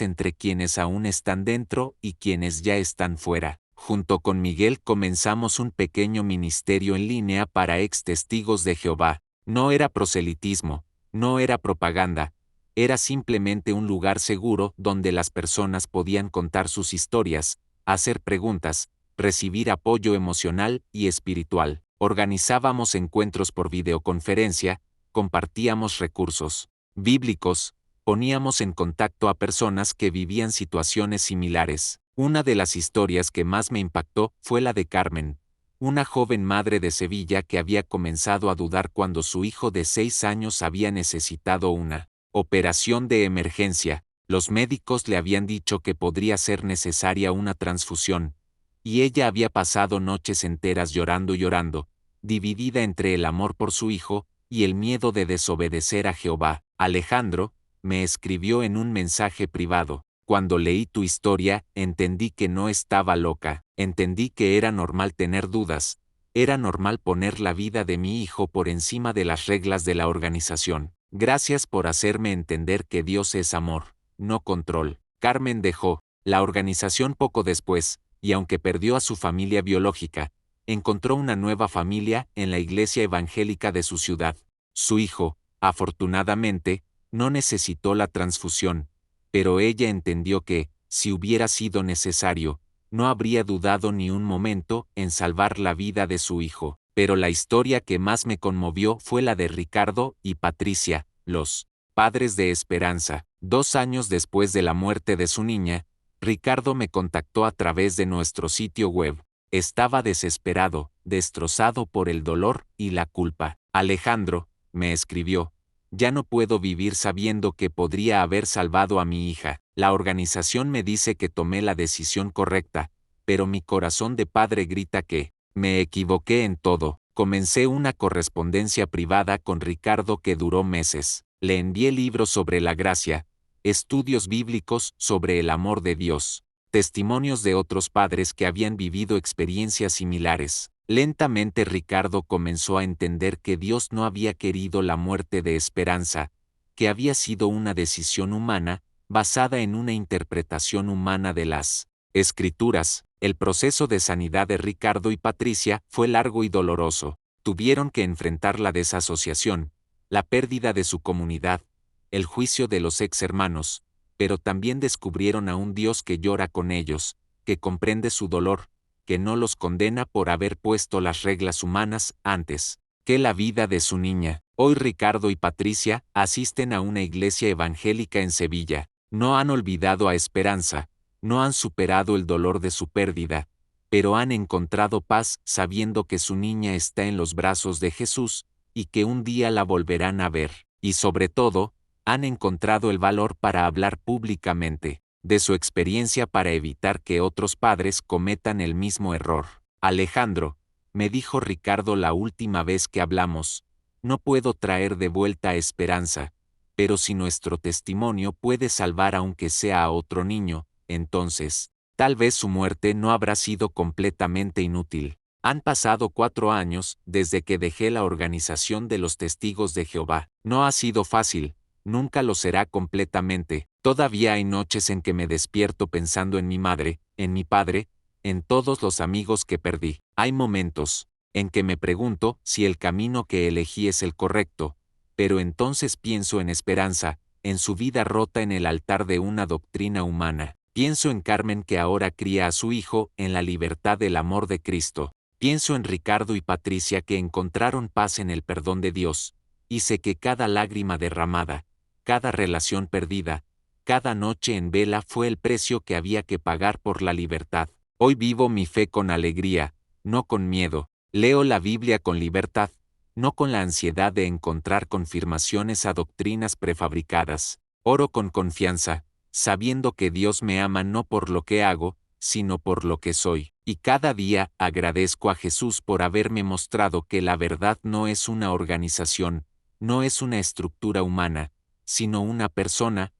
Speaker 1: entre quienes aún están dentro y quienes ya están fuera. Junto con Miguel comenzamos un pequeño ministerio en línea para ex testigos de Jehová. No era proselitismo, no era propaganda, era simplemente un lugar seguro donde las personas podían contar sus historias, hacer preguntas, recibir apoyo emocional y espiritual. Organizábamos encuentros por videoconferencia, compartíamos recursos bíblicos, poníamos en contacto a personas que vivían situaciones similares. Una de las historias que más me impactó fue la de Carmen, una joven madre de Sevilla que había comenzado a dudar cuando su hijo de 6 años había necesitado una operación de emergencia. Los médicos le habían dicho que podría ser necesaria una transfusión, y ella había pasado noches enteras llorando y llorando, dividida entre el amor por su hijo y el miedo de desobedecer a Jehová. Alejandro, me escribió en un mensaje privado, cuando leí tu historia, entendí que no estaba loca, entendí que era normal tener dudas, era normal poner la vida de mi hijo por encima de las reglas de la organización. Gracias por hacerme entender que Dios es amor, no control. Carmen dejó la organización poco después, y aunque perdió a su familia biológica, encontró una nueva familia en la iglesia evangélica de su ciudad. Su hijo, afortunadamente, no necesitó la transfusión, pero ella entendió que, si hubiera sido necesario, no habría dudado ni un momento en salvar la vida de su hijo. Pero la historia que más me conmovió fue la de Ricardo y Patricia, los padres de Esperanza. 2 años después de la muerte de su niña, Ricardo me contactó a través de nuestro sitio web. Estaba desesperado, destrozado por el dolor y la culpa. Alejandro, me escribió, ya no puedo vivir sabiendo que podría haber salvado a mi hija. La organización me dice que tomé la decisión correcta, pero mi corazón de padre grita que me equivoqué en todo. Comencé una correspondencia privada con Ricardo que duró meses. Le envié libros sobre la gracia, estudios bíblicos sobre el amor de Dios, testimonios de otros padres que habían vivido experiencias similares. Lentamente Ricardo comenzó a entender que Dios no había querido la muerte de Esperanza, que había sido una decisión humana, basada en una interpretación humana de las Escrituras. El proceso de sanidad de Ricardo y Patricia fue largo y doloroso. Tuvieron que enfrentar la desasociación, la pérdida de su comunidad, el juicio de los ex hermanos, pero también descubrieron a un Dios que llora con ellos, que comprende su dolor, que no los condena por haber puesto las reglas humanas antes que la vida de su niña. Hoy Ricardo y Patricia asisten a una iglesia evangélica en Sevilla. No han olvidado a Esperanza, no han superado el dolor de su pérdida, pero han encontrado paz sabiendo que su niña está en los brazos de Jesús, y que un día la volverán a ver, y sobre todo, han encontrado el valor para hablar públicamente de su experiencia para evitar que otros padres cometan el mismo error. Alejandro, me dijo Ricardo la última vez que hablamos, no puedo traer de vuelta a Esperanza, pero si nuestro testimonio puede salvar aunque sea a otro niño, entonces, tal vez su muerte no habrá sido completamente inútil. Han pasado 4 años desde que dejé la organización de los Testigos de Jehová. No ha sido fácil, nunca lo será completamente. Todavía hay noches en que me despierto pensando en mi madre, en mi padre, en todos los amigos que perdí. Hay momentos en que me pregunto si el camino que elegí es el correcto, pero entonces pienso en Esperanza, en su vida rota en el altar de una doctrina humana. Pienso en Carmen que ahora cría a su hijo en la libertad del amor de Cristo. Pienso en Ricardo y Patricia que encontraron paz en el perdón de Dios, y sé que cada lágrima derramada, cada relación perdida, cada noche en vela fue el precio que había que pagar por la libertad. Hoy vivo mi fe con alegría, no con miedo. Leo la Biblia con libertad, no con la ansiedad de encontrar confirmaciones a doctrinas prefabricadas. Oro con confianza, sabiendo que Dios me ama no por lo que hago, sino por lo que soy. Y cada día agradezco a Jesús por haberme mostrado que la verdad no es una organización, no es una estructura humana, sino una persona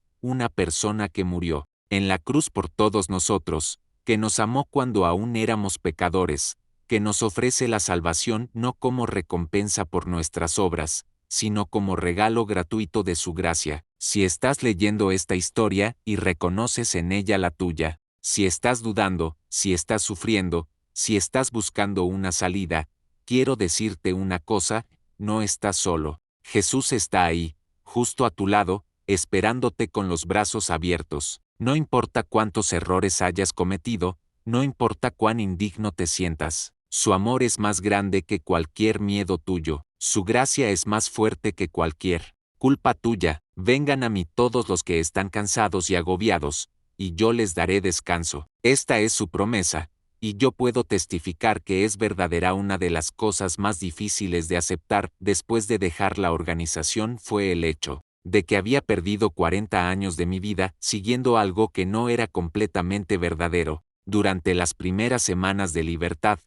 Speaker 1: que murió en la cruz por todos nosotros, que nos amó cuando aún éramos pecadores, que nos ofrece la salvación no como recompensa por nuestras obras, sino como regalo gratuito de su gracia. Si estás leyendo esta historia y reconoces en ella la tuya, si estás dudando, si estás sufriendo, si estás buscando una salida, quiero decirte una cosa, no estás solo. Jesús está ahí, justo a tu lado, esperándote con los brazos abiertos. No importa cuántos errores hayas cometido, no importa cuán indigno te sientas. Su amor es más grande que cualquier miedo tuyo. Su gracia es más fuerte que cualquier culpa tuya. Vengan a mí todos los que están cansados y agobiados, y yo les daré descanso. Esta es su promesa, y yo puedo testificar que es verdadera. Una de las cosas más difíciles de aceptar después de dejar la organización fue el hecho de que había perdido 40 años de mi vida siguiendo algo que no era completamente verdadero. Durante las primeras semanas de libertad,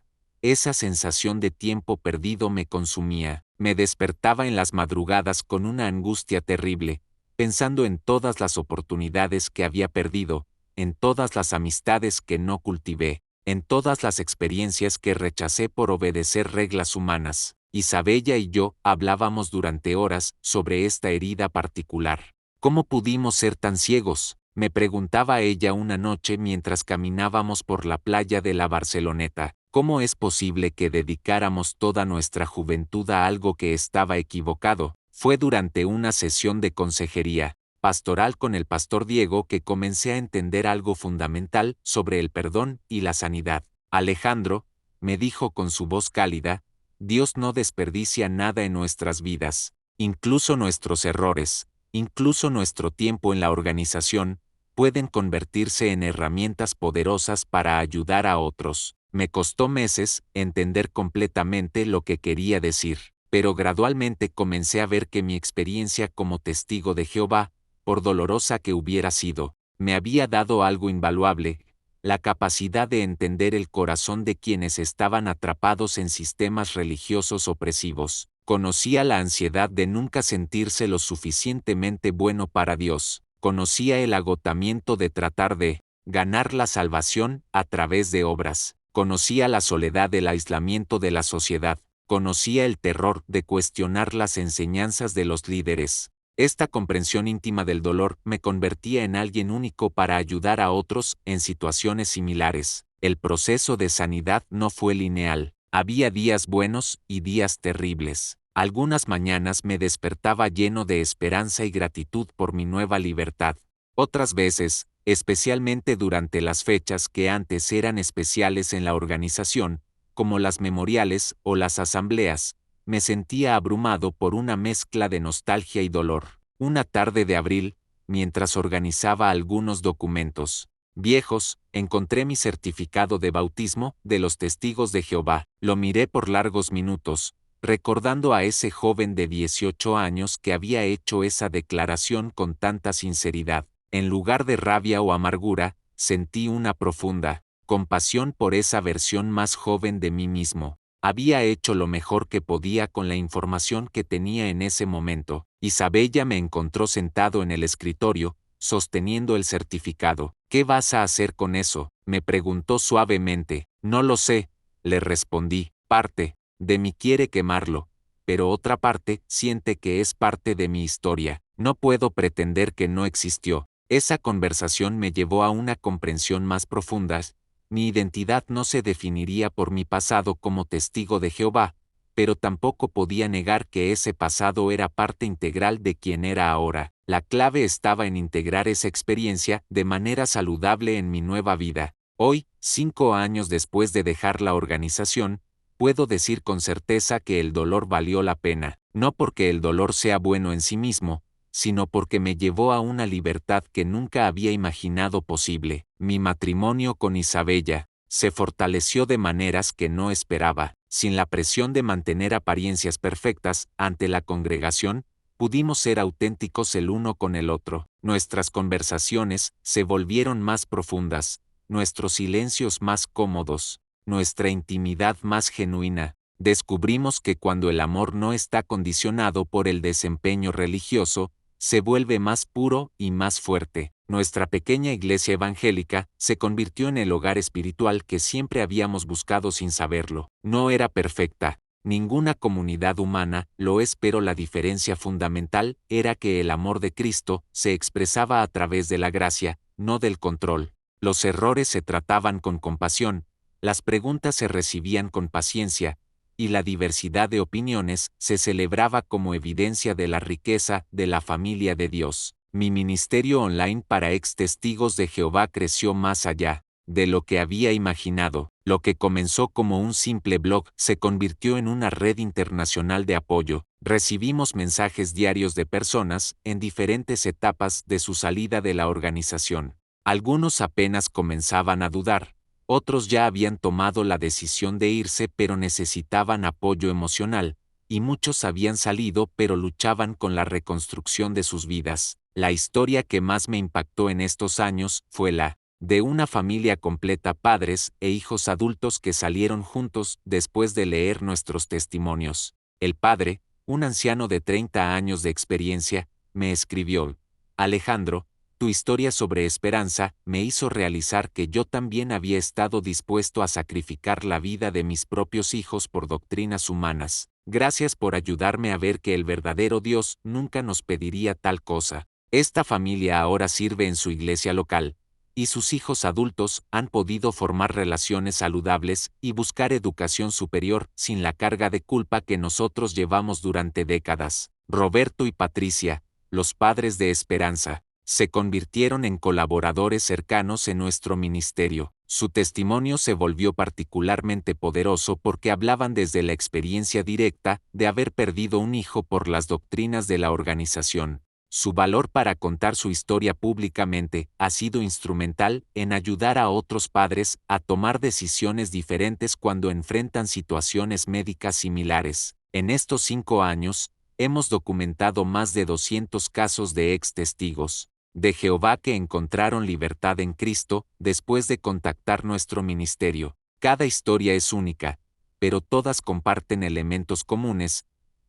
Speaker 1: esa sensación de tiempo perdido me consumía. Me despertaba en las madrugadas con una angustia terrible, pensando en todas las oportunidades que había perdido, en todas las amistades que no cultivé, en todas las experiencias que rechacé por obedecer reglas humanas. Isabella y yo hablábamos durante horas sobre esta herida particular. ¿Cómo pudimos ser tan ciegos?, me preguntaba ella una noche mientras caminábamos por la playa de la Barceloneta. ¿Cómo es posible que dedicáramos toda nuestra juventud a algo que estaba equivocado? Fue durante una sesión de consejería pastoral con el pastor Diego que comencé a entender algo fundamental sobre el perdón y la sanidad. Alejandro, me dijo con su voz cálida, Dios no desperdicia nada en nuestras vidas, incluso nuestros errores, incluso nuestro tiempo en la organización, pueden convertirse en herramientas poderosas para ayudar a otros. Me costó meses entender completamente lo que quería decir, pero gradualmente comencé a ver que mi experiencia como testigo de Jehová, por dolorosa que hubiera sido, me había dado algo invaluable, la capacidad de entender el corazón de quienes estaban atrapados en sistemas religiosos opresivos. Conocía la ansiedad de nunca sentirse lo suficientemente bueno para Dios. Conocía el agotamiento de tratar de ganar la salvación a través de obras. Conocía la soledad del aislamiento de la sociedad. Conocía el terror de cuestionar las enseñanzas de los líderes. Esta comprensión íntima del dolor me convertía en alguien único para ayudar a otros en situaciones similares. El proceso de sanidad no fue lineal. Había días buenos y días terribles. Algunas mañanas me despertaba lleno de esperanza y gratitud por mi nueva libertad. Otras veces, especialmente durante las fechas que antes eran especiales en la organización, como las memoriales o las asambleas, me sentía abrumado por una mezcla de nostalgia y dolor. Una tarde de abril, mientras organizaba algunos documentos viejos, encontré mi certificado de bautismo de los Testigos de Jehová. Lo miré por largos minutos, recordando a ese joven de 18 años que había hecho esa declaración con tanta sinceridad. En lugar de rabia o amargura, sentí una profunda compasión por esa versión más joven de mí mismo. Había hecho lo mejor que podía con la información que tenía en ese momento. Isabella me encontró sentado en el escritorio, sosteniendo el certificado. ¿Qué vas a hacer con eso?, me preguntó suavemente. No lo sé, le respondí. Parte de mí quiere quemarlo, pero otra parte siente que es parte de mi historia. No puedo pretender que no existió. Esa conversación me llevó a una comprensión más profunda. Mi identidad no se definiría por mi pasado como testigo de Jehová, pero tampoco podía negar que ese pasado era parte integral de quien era ahora. La clave estaba en integrar esa experiencia de manera saludable en mi nueva vida. Hoy, 5 años después de dejar la organización, puedo decir con certeza que el dolor valió la pena, no porque el dolor sea bueno en sí mismo, sino porque me llevó a una libertad que nunca había imaginado posible. Mi matrimonio con Isabella se fortaleció de maneras que no esperaba. Sin la presión de mantener apariencias perfectas ante la congregación, pudimos ser auténticos el uno con el otro. Nuestras conversaciones se volvieron más profundas, nuestros silencios más cómodos, nuestra intimidad más genuina. Descubrimos que cuando el amor no está condicionado por el desempeño religioso, se vuelve más puro y más fuerte. Nuestra pequeña iglesia evangélica se convirtió en el hogar espiritual que siempre habíamos buscado sin saberlo. No era perfecta, ninguna comunidad humana lo es, pero la diferencia fundamental era que el amor de Cristo se expresaba a través de la gracia, no del control. Los errores se trataban con compasión, las preguntas se recibían con paciencia, y la diversidad de opiniones se celebraba como evidencia de la riqueza de la familia de Dios. Mi ministerio online para ex testigos de Jehová creció más allá de lo que había imaginado. Lo que comenzó como un simple blog se convirtió en una red internacional de apoyo. Recibimos mensajes diarios de personas en diferentes etapas de su salida de la organización. Algunos apenas comenzaban a dudar. Otros ya habían tomado la decisión de irse pero necesitaban apoyo emocional, y muchos habían salido pero luchaban con la reconstrucción de sus vidas. La historia que más me impactó en estos años fue la de una familia completa, padres e hijos adultos que salieron juntos después de leer nuestros testimonios. El padre, un anciano de 30 años de experiencia, me escribió: Alejandro, tu historia sobre esperanza me hizo realizar que yo también había estado dispuesto a sacrificar la vida de mis propios hijos por doctrinas humanas. Gracias por ayudarme a ver que el verdadero Dios nunca nos pediría tal cosa. Esta familia ahora sirve en su iglesia local, y sus hijos adultos han podido formar relaciones saludables y buscar educación superior sin la carga de culpa que nosotros llevamos durante décadas. Roberto y Patricia, los padres de Esperanza, se convirtieron en colaboradores cercanos en nuestro ministerio. Su testimonio se volvió particularmente poderoso porque hablaban desde la experiencia directa de haber perdido un hijo por las doctrinas de la organización. Su valor para contar su historia públicamente ha sido instrumental en ayudar a otros padres a tomar decisiones diferentes cuando enfrentan situaciones médicas similares. En estos 5 años, hemos documentado más de 200 casos de ex testigos de Jehová que encontraron libertad en Cristo después de contactar nuestro ministerio. Cada historia es única, pero todas comparten elementos comunes: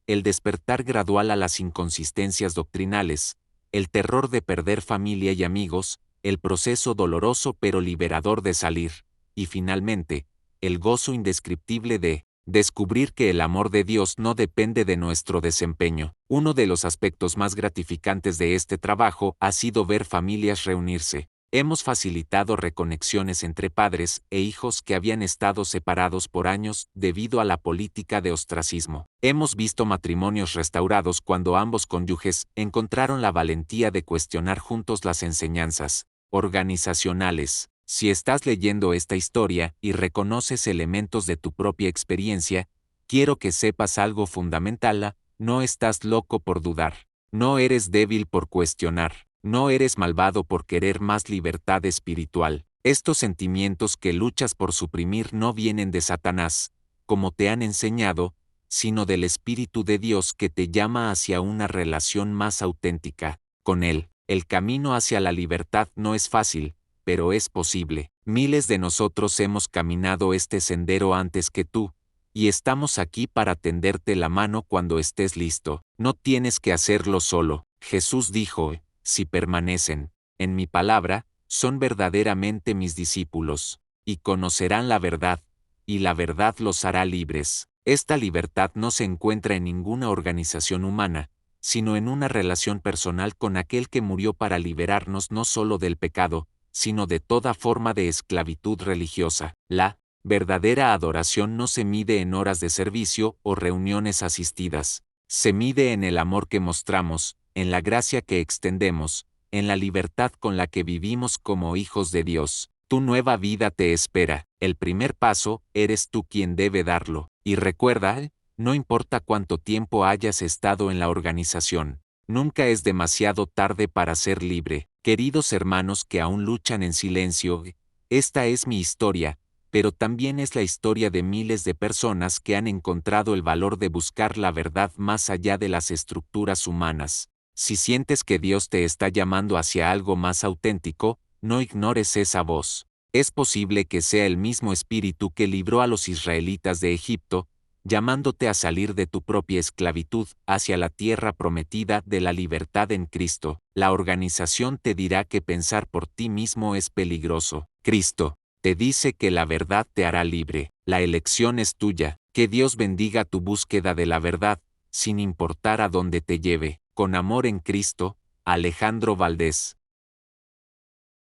Speaker 1: el despertar gradual a las inconsistencias doctrinales, el terror de perder familia y amigos, el proceso doloroso pero liberador de salir, y finalmente, el gozo indescriptible de descubrir que el amor de Dios no depende de nuestro desempeño. Uno de los aspectos más gratificantes de este trabajo ha sido ver familias reunirse. Hemos facilitado reconexiones entre padres e hijos que habían estado separados por años debido a la política de ostracismo. Hemos visto matrimonios restaurados cuando ambos cónyuges encontraron la valentía de cuestionar juntos las enseñanzas organizacionales. Si estás leyendo esta historia y reconoces elementos de tu propia experiencia, quiero que sepas algo fundamental: no estás loco por dudar. No eres débil por cuestionar. No eres malvado por querer más libertad espiritual. Estos sentimientos que luchas por suprimir no vienen de Satanás, como te han enseñado, sino del Espíritu de Dios que te llama hacia una relación más auténtica con Él. El camino hacia la libertad no es fácil, pero es posible. Miles de nosotros hemos caminado este sendero antes que tú, y estamos aquí para tenderte la mano cuando estés listo. No tienes que hacerlo solo. Jesús dijo: si permanecen en mi palabra, son verdaderamente mis discípulos, y conocerán la verdad, y la verdad los hará libres. Esta libertad no se encuentra en ninguna organización humana, sino en una relación personal con aquel que murió para liberarnos no solo del pecado, sino de toda forma de esclavitud religiosa. La verdadera adoración no se mide en horas de servicio o reuniones asistidas. Se mide en el amor que mostramos, en la gracia que extendemos, en la libertad con la que vivimos como hijos de Dios. Tu nueva vida te espera. El primer paso, eres tú quien debe darlo. Y recuerda, no importa cuánto tiempo hayas estado en la organización, nunca es demasiado tarde para ser libre. Queridos hermanos que aún luchan en silencio, esta es mi historia, pero también es la historia de miles de personas que han encontrado el valor de buscar la verdad más allá de las estructuras humanas. Si sientes que Dios te está llamando hacia algo más auténtico, no ignores esa voz. Es posible que sea el mismo espíritu que libró a los israelitas de Egipto, llamándote a salir de tu propia esclavitud hacia la tierra prometida de la libertad en Cristo. La organización te dirá que pensar por ti mismo es peligroso. Cristo te dice que la verdad te hará libre. La elección es tuya. Que Dios bendiga tu búsqueda de la verdad, sin importar a dónde te lleve. Con amor en Cristo, Alejandro Valdés.